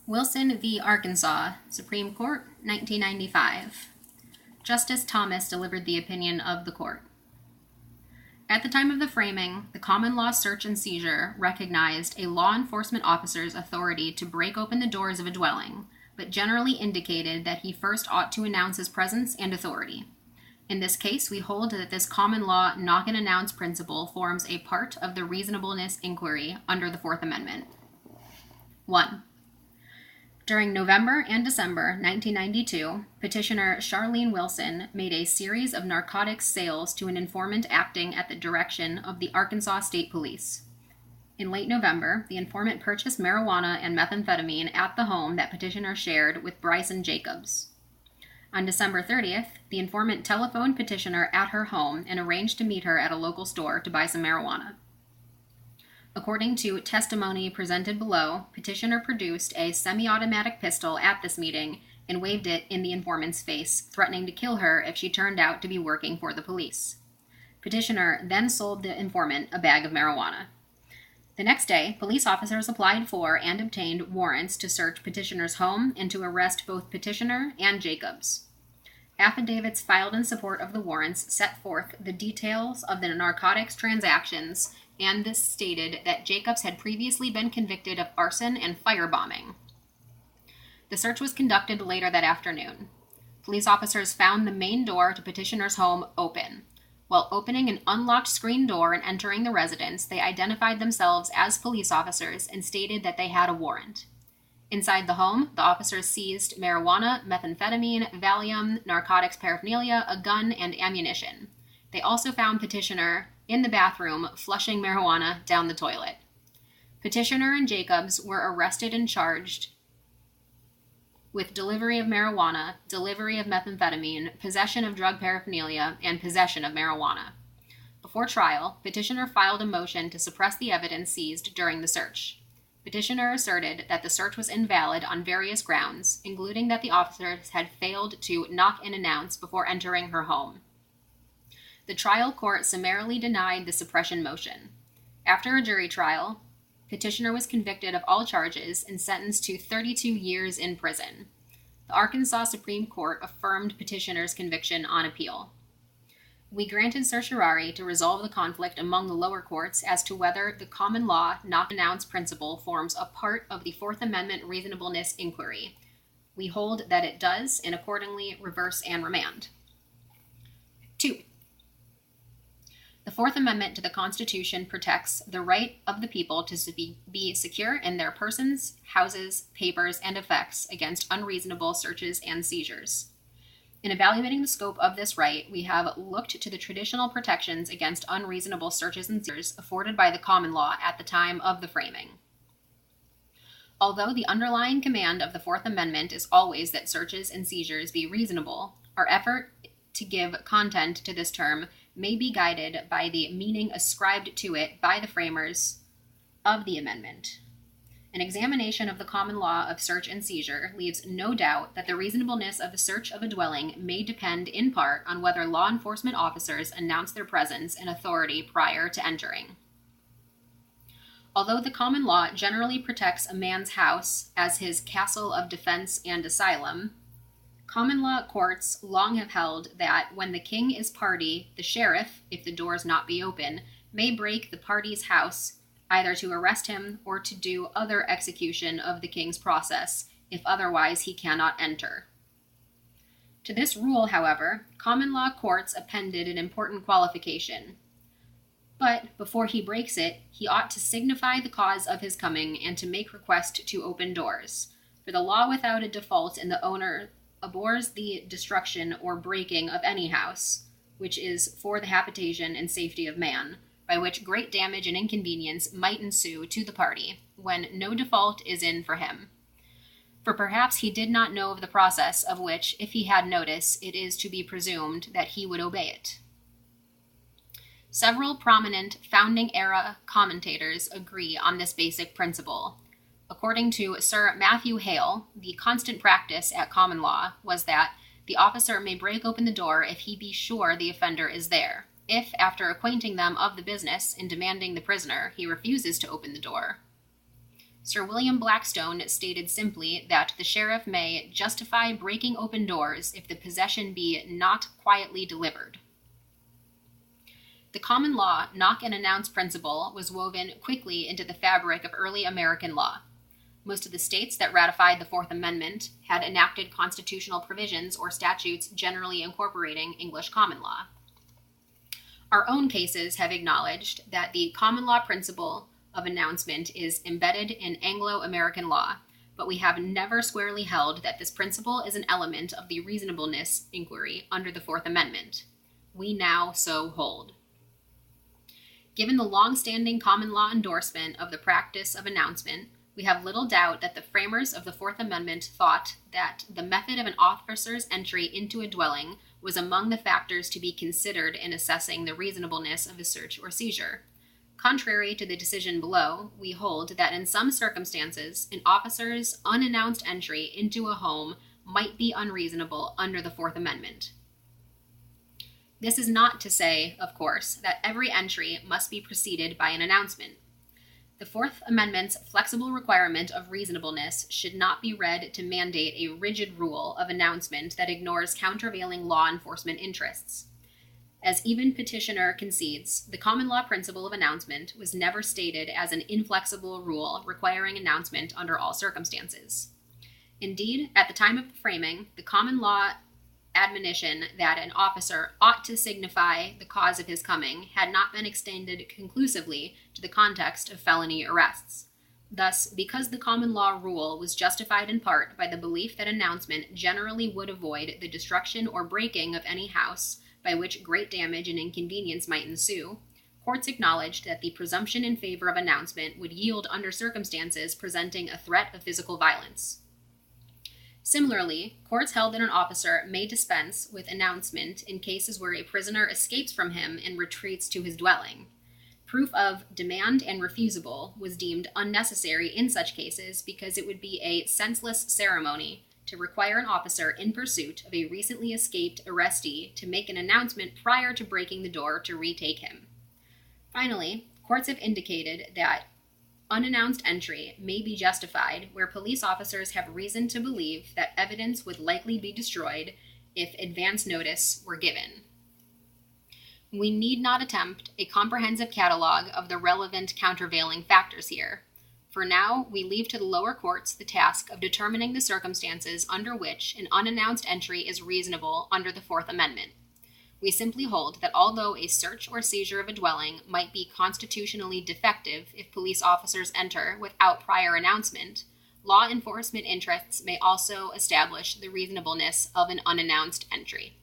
Wilson v. Arkansas, Supreme Court, 1995. Justice Thomas delivered the opinion of the court. At the time of the framing, the common law search and seizure recognized a law enforcement officer's authority to break open the doors of a dwelling, but generally indicated that he first ought to announce his presence and authority. In this case, we hold that this common law knock-and-announce principle forms a part of the reasonableness inquiry under the Fourth Amendment. 1. During November and December 1992, petitioner Charlene Wilson made a series of narcotics sales to an informant acting at the direction of the Arkansas State Police. In late November, the informant purchased marijuana and methamphetamine at the home that petitioner shared with Bryson Jacobs. On December 30th, the informant telephoned petitioner at her home and arranged to meet her at a local store to buy some marijuana. According to testimony presented below, petitioner produced a semi-automatic pistol at this meeting and waved it in the informant's face, threatening to kill her if she turned out to be working for the police. Petitioner then sold the informant a bag of marijuana. The next day, police officers applied for and obtained warrants to search petitioner's home and to arrest both petitioner and Jacobs. Affidavits filed in support of the warrants set forth the details of the narcotics transactions, and this stated that Jacobs had previously been convicted of arson and firebombing. The search was conducted later that afternoon. Police officers found the main door to petitioner's home open. While opening an unlocked screen door and entering the residence, they identified themselves as police officers and stated that they had a warrant. Inside the home, the officers seized marijuana, methamphetamine, Valium, narcotics paraphernalia, a gun, and ammunition. They also found petitioner in the bathroom flushing marijuana down the toilet. Petitioner and Jacobs were arrested and charged with delivery of marijuana, delivery of methamphetamine, possession of drug paraphernalia, and possession of marijuana. Before trial, petitioner filed a motion to suppress the evidence seized during the search. Petitioner asserted that the search was invalid on various grounds, including that the officers had failed to knock and announce before entering her home. The trial court summarily denied the suppression motion. After a jury trial, petitioner was convicted of all charges and sentenced to 32 years in prison. The Arkansas Supreme Court affirmed petitioner's conviction on appeal. We granted certiorari to resolve the conflict among the lower courts as to whether the common law knock-and-announce principle forms a part of the Fourth Amendment reasonableness inquiry. We hold that it does, and accordingly reverse and remand. 2. The Fourth Amendment to the Constitution protects the right of the people to be secure in their persons, houses, papers, and effects against unreasonable searches and seizures. In evaluating the scope of this right, we have looked to the traditional protections against unreasonable searches and seizures afforded by the common law at the time of the framing. Although the underlying command of the Fourth Amendment is always that searches and seizures be reasonable, our effort to give content to this term may be guided by the meaning ascribed to it by the framers of the amendment. An examination of the common law of search and seizure leaves no doubt that the reasonableness of the search of a dwelling may depend in part on whether law enforcement officers announce their presence and authority prior to entering. Although the common law generally protects a man's house as his castle of defense and asylum, common law courts long have held that when the king is party, the sheriff, if the doors not be open, may break the party's house either to arrest him or to do other execution of the king's process, if otherwise he cannot enter. To this rule, however, common law courts appended an important qualification. But before he breaks it, he ought to signify the cause of his coming and to make request to open doors. For the law without a default in the owner abhors the destruction or breaking of any house, which is for the habitation and safety of man, by which great damage and inconvenience might ensue to the party, when no default is in for him. For perhaps he did not know of the process of which, if he had notice, it is to be presumed that he would obey it. Several prominent founding-era commentators agree on this basic principle. According to Sir Matthew Hale, the constant practice at common law was that the officer may break open the door if he be sure the offender is there. If, after acquainting them of the business and demanding the prisoner, he refuses to open the door, Sir William Blackstone stated simply that the sheriff may justify breaking open doors if the possession be not quietly delivered. The common law knock and announce principle was woven quickly into the fabric of early American law. Most of the states that ratified the Fourth Amendment had enacted constitutional provisions or statutes generally incorporating English common law. Our own cases have acknowledged that the common law principle of announcement is embedded in Anglo-American law, but we have never squarely held that this principle is an element of the reasonableness inquiry under the Fourth Amendment. We now so hold. Given the long-standing common law endorsement of the practice of announcement, we have little doubt that the framers of the Fourth Amendment thought that the method of an officer's entry into a dwelling was among the factors to be considered in assessing the reasonableness of a search or seizure. Contrary to the decision below, we hold that in some circumstances, an officer's unannounced entry into a home might be unreasonable under the Fourth Amendment. This is not to say, of course, that every entry must be preceded by an announcement. The Fourth Amendment's flexible requirement of reasonableness should not be read to mandate a rigid rule of announcement that ignores countervailing law enforcement interests. As even petitioner concedes, the common law principle of announcement was never stated as an inflexible rule requiring announcement under all circumstances. Indeed, at the time of the framing, the common law admonition that an officer ought to signify the cause of his coming had not been extended conclusively to the context of felony arrests. Thus, because the common law rule was justified in part by the belief that announcement generally would avoid the destruction or breaking of any house by which great damage and inconvenience might ensue, courts acknowledged that the presumption in favor of announcement would yield under circumstances presenting a threat of physical violence. Similarly, courts held that an officer may dispense with announcement in cases where a prisoner escapes from him and retreats to his dwelling. Proof of demand and refusable was deemed unnecessary in such cases because it would be a senseless ceremony to require an officer in pursuit of a recently escaped arrestee to make an announcement prior to breaking the door to retake him. Finally, courts have indicated that unannounced entry may be justified where police officers have reason to believe that evidence would likely be destroyed if advance notice were given. We need not attempt a comprehensive catalog of the relevant countervailing factors here. For now, we leave to the lower courts the task of determining the circumstances under which an unannounced entry is reasonable under the Fourth Amendment. We simply hold that although a search or seizure of a dwelling might be constitutionally defective if police officers enter without prior announcement, law enforcement interests may also establish the reasonableness of an unannounced entry.